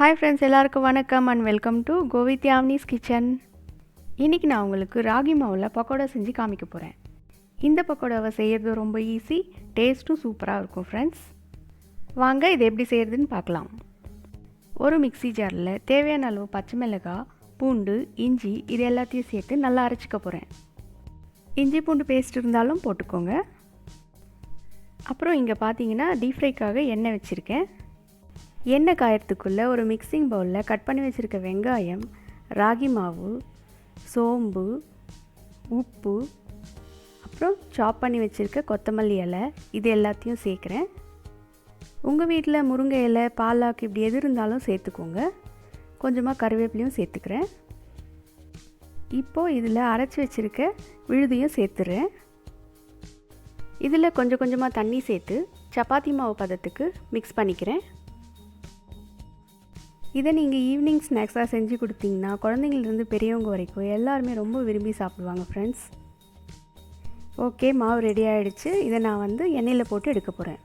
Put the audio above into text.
Hi friends, எல்லாருக்கும் வணக்கம் and welcome to go with Yamini's kitchen. இன்றைக்கி நான் உங்களுக்கு ராகி மாவில் பக்கோடா செஞ்சு காமிக்க போகிறேன். இந்த பக்கோடாவை செய்கிறது ரொம்ப ஈஸி, டேஸ்ட்டும் சூப்பராக இருக்கும் ஃப்ரெண்ட்ஸ். வாங்க இது எப்படி செய்கிறதுன்னு பார்க்கலாம். ஒரு மிக்ஸி ஜாரில் தேவையான அளவு பச்சை மிளகாய், பூண்டு, இஞ்சி இது எல்லாத்தையும் சேர்த்து நல்லா அரைச்சிக்க போகிறேன். இஞ்சி பூண்டு பேஸ்ட் இருந்தாலும் போட்டுக்கோங்க. அப்புறம் இங்கே பார்த்தீங்கன்னா டீப் ஃப்ரைக்காக எண்ணெய் வச்சுருக்கேன். எண்ணெய் காயறதுக்குள்ளே ஒரு மிக்சிங் பவுலில் கட் பண்ணி வச்சுருக்க வெங்காயம், ராகி மாவு, சோம்பு, உப்பு, அப்புறம் சாப் பண்ணி வச்சுருக்க கொத்தமல்லி இலை இது எல்லாத்தையும் சேர்க்குறேன். உங்கள் வீட்டில் முருங்கை இலை, பாலாக்கு இப்படி எது இருந்தாலும் சேர்த்துக்கோங்க. கொஞ்சமாக கருவேப்பிலையும் சேர்த்துக்கிறேன். இப்போது இதில் அரைச்சி வச்சுருக்க விழுதியும் சேர்த்துறேன். இதில் கொஞ்சம் கொஞ்சமாக தண்ணி சேர்த்து சப்பாத்தி மாவு பதத்துக்கு மிக்ஸ் பண்ணிக்கிறேன். இதை நீங்கள் ஈவினிங் ஸ்நாக்ஸாக செஞ்சு கொடுத்தீங்கன்னா குழந்தைங்கள்லேருந்து பெரியவங்க வரைக்கும் எல்லாருமே ரொம்ப விரும்பி சாப்பிடுவாங்க ஃப்ரெண்ட்ஸ். ஓகே, மாவு ரெடி ஆகிடுச்சு. இதை நான் எண்ணெயில் போட்டு எடுக்க போகிறேன்.